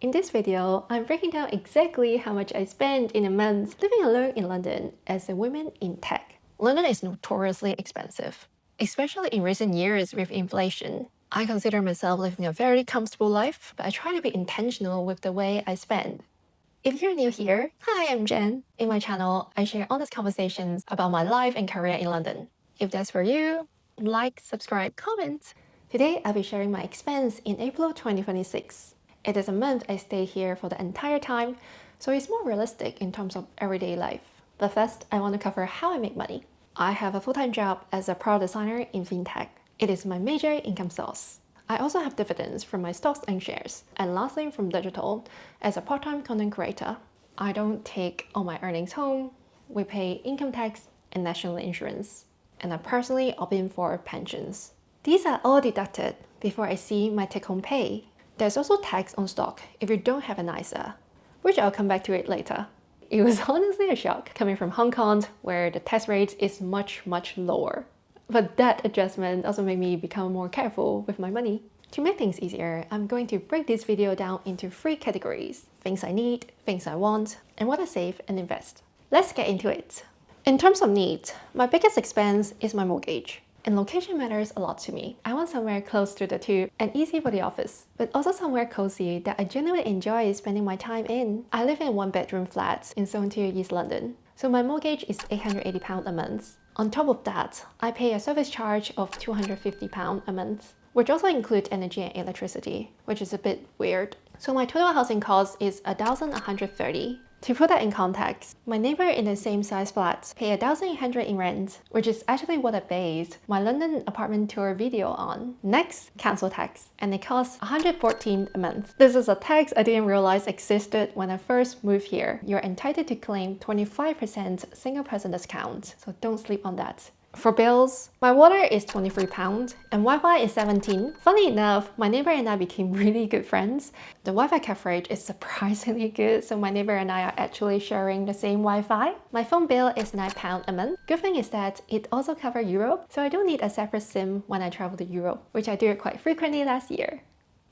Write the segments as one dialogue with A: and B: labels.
A: In this video, I'm breaking down exactly how much I spend in a month living alone in London as a woman in tech. London is notoriously expensive, especially in recent years with inflation. I consider myself living a very comfortable life, but I try to be intentional with the way I spend. If you're new here, hi, I'm Jen. In my channel, I share honest conversations about my life and career in London. If that's for you, like, subscribe, comment. Today, I'll be sharing my expense in April 2026. It is a month I stay here for the entire time, so it's more realistic in terms of everyday life. But first, I want to cover how I make money. I have a full-time job as a product designer in Fintech. It is my major income source. I also have dividends from my stocks and shares, and lastly from digital as a part-time content creator. I don't take all my earnings home. We pay income tax and national insurance, and I personally opt in for pensions. These are all deducted before I see my take-home pay. There's also tax on stock if you don't have an ISA, which I'll come back to it later. It was honestly a shock coming from Hong Kong, where the tax rate is much lower. But that adjustment also made me become more careful with my money. To make things easier, I'm going to break this video down into 3 categories: things I need, things I want, and what I save and invest. Let's get into it. In terms of needs, my biggest expense is my mortgage. And location matters a lot to me. I want somewhere close to the tube and easy for the office, but also somewhere cozy that I genuinely enjoy spending my time in. I live in a 1-bedroom flat in Zone 2 East London, so my mortgage is £880 a month. On top of that, I pay a service charge of £250 a month, which also includes energy and electricity, which is a bit weird. So my total housing cost is £1,130. To put that in context, my neighbor in the same size flat pay £1,800 in rent, which is actually what I based my London apartment tour video on. Next, council tax, and it costs £114 a month. This is a tax I didn't realize existed when I first moved here. You're entitled to claim 25% single person discount, so don't sleep on that. For bills, my water is £23 and Wi-Fi is £17. Funny enough, my neighbor and I became really good friends. The Wi-Fi coverage is surprisingly good, so my neighbor and I are actually sharing the same Wi-Fi. My phone bill is £9 a month. Good thing is that it also covers Europe, so I don't need a separate SIM when I travel to Europe, which I do quite frequently last year.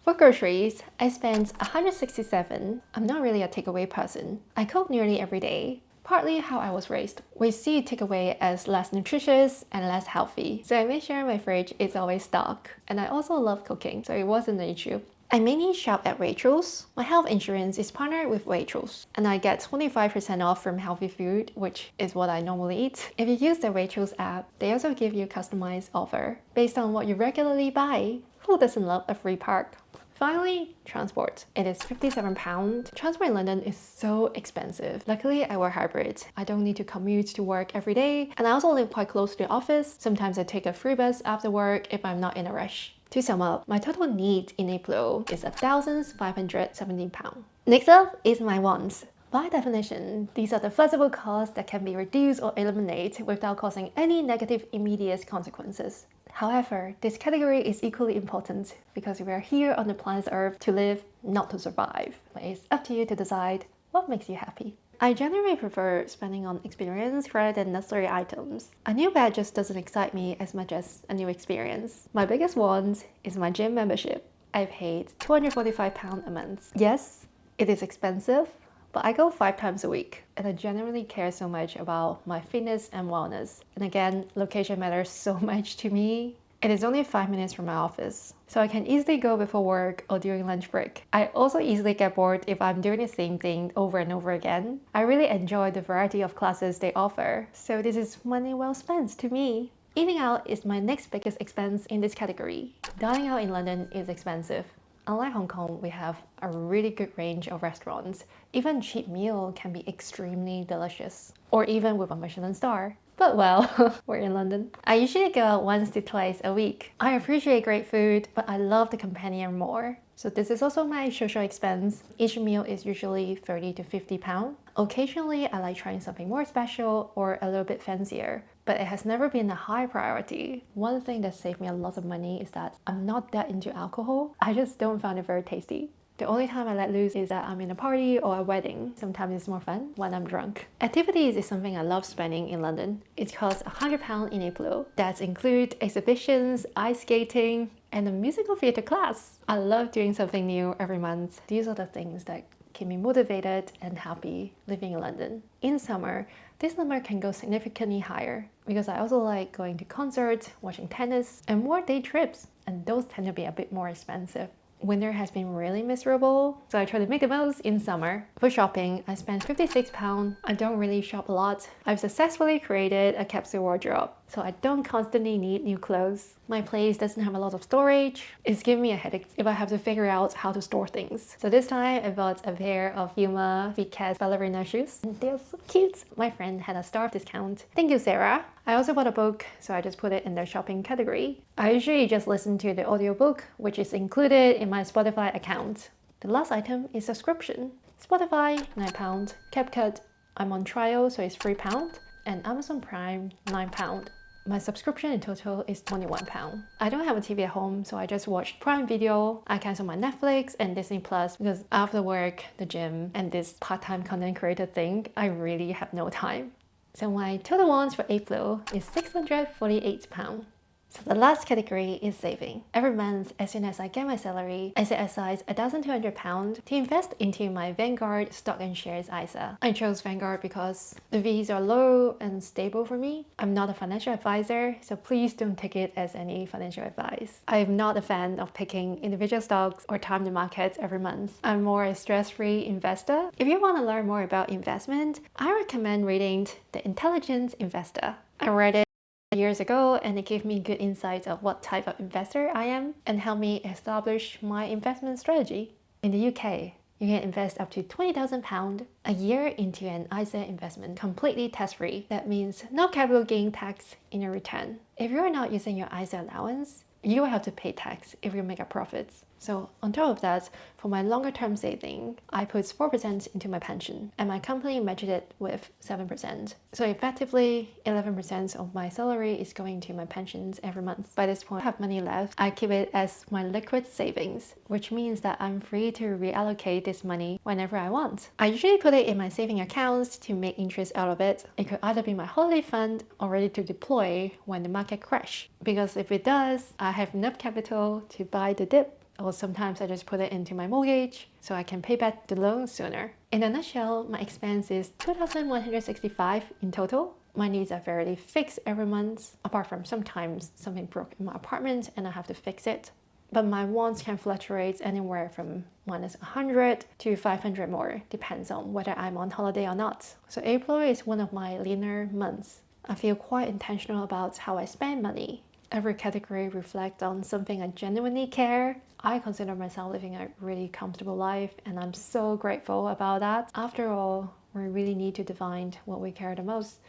A: For groceries, I spent £167. I'm not really a takeaway person. I cook nearly every day. Partly how I was raised. We see takeaway as less nutritious and less healthy, so I make sure my fridge is always stocked. And I also love cooking, so it wasn't an issue. I mainly shop at Waitrose. My health insurance is partnered with Waitrose, and I get 25% off from healthy food, which is what I normally eat. If you use the Waitrose app, they also give you a customized offer based on what you regularly buy. Who doesn't love a free park? Finally, transport. It is £57. Transport in London is so expensive. Luckily, I work hybrid. I don't need to commute to work every day, and I also live quite close to the office. Sometimes I take a free bus after work if I'm not in a rush. To sum up, my total need in April is £1,517. Next up is my wants. By definition, these are the flexible costs that can be reduced or eliminated without causing any negative immediate consequences. However, this category is equally important because we are here on the planet Earth to live, not to survive. But it's up to you to decide what makes you happy. I generally prefer spending on experience rather than necessary items. A new bed just doesn't excite me as much as a new experience. My biggest want is my gym membership. I paid £245 a month. Yes, it is expensive, but I go 5 times a week, and I genuinely care so much about my fitness and wellness. And again, location matters so much to me. It is only 5 minutes from my office, so I can easily go before work or during lunch break. I also easily get bored if I'm doing the same thing over and over again. I really enjoy the variety of classes they offer, so this is money well spent to me. Eating out is my next biggest expense in this category. Dining out in London is expensive. Unlike Hong Kong, we have a really good range of restaurants. Even cheap meal can be extremely delicious, or even with a Michelin star. But well, we're in London. I usually go out once to twice a week. I appreciate great food, but I love the companion more. So this is also my social expense. Each meal is usually £30 to £50. Occasionally, I like trying something more special or a little bit fancier, but it has never been a high priority. One thing that saved me a lot of money is that I'm not that into alcohol. I just don't find it very tasty. The only time I let loose is that I'm in a party or a wedding. Sometimes it's more fun when I'm drunk. Activities is something I love spending in London. It costs £100 in April. That includes exhibitions, ice skating, and a musical theater class. I love doing something new every month. These are the things that keep me motivated and happy living in London. In summer, this number can go significantly higher because I also like going to concerts, watching tennis, and more day trips, and those tend to be a bit more expensive. Winter has been really miserable, so I try to make the most in summer. For shopping, I spent £56. I don't really shop a lot. I've successfully created a capsule wardrobe, so I don't constantly need new clothes. My place doesn't have a lot of storage. It's giving me a headache if I have to figure out how to store things. So this time, I bought a pair of Puma Vicat ballerina shoes, and they're so cute. My friend had a staff discount. Thank you, Sarah. I also bought a book, so I just put it in the shopping category. I usually just listen to the audiobook, which is included in my Spotify account. The last item is subscription. Spotify, £9. CapCut, I'm on trial, so it's £3. And Amazon Prime, £9. My subscription in total is £21. I don't have a TV at home, so I just watched Prime Video. I cancelled my Netflix and Disney Plus because after work, the gym, and this part-time content creator thing, I really have no time. So my total wants for April is £648. So the last category is saving. Every month, as soon as I get my salary, I set aside £1,200 to invest into my Vanguard stock and shares ISA. I chose Vanguard because the fees are low and stable for me. I'm not a financial advisor, so please don't take it as any financial advice. I'm not a fan of picking individual stocks or time the markets every month. I'm more a stress-free investor. If you want to learn more about investment, I recommend reading The Intelligent Investor. I read it years ago, and it gave me good insights of what type of investor I am and helped me establish my investment strategy. In the UK, you can invest up to £20,000 a year into an ISA investment completely tax-free. That means no capital gain tax in your return. If you're not using your ISA allowance, you will have to pay tax if you make a profit. So on top of that, for my longer term saving, I put 4% into my pension, and my company matched it with 7%. So effectively, 11% of my salary is going to my pensions every month. By this point, I have money left. I keep it as my liquid savings, which means that I'm free to reallocate this money whenever I want. I usually put it in my saving accounts to make interest out of it. It could either be my holiday fund or ready to deploy when the market crash. Because if it does, I have enough capital to buy the dip. Or sometimes I just put it into my mortgage so I can pay back the loan sooner. In a nutshell, my expense is $2,165 in total. My needs are fairly fixed every month, apart from sometimes something broke in my apartment and I have to fix it. But my wants can fluctuate anywhere from -100 to 500 more, depends on whether I'm on holiday or not. So April is one of my leaner months. I feel quite intentional about how I spend money. Every category reflects on something I genuinely care. I consider myself living a really comfortable life, and I'm so grateful about that. After all, we really need to define what we care the most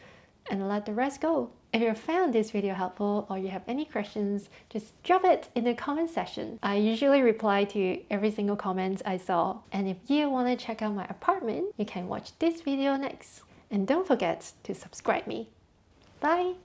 A: and let the rest go. If you found this video helpful or you have any questions, just drop it in the comment section. I usually reply to every single comment I saw. And if you want to check out my apartment, you can watch this video next. And don't forget to subscribe me. Bye!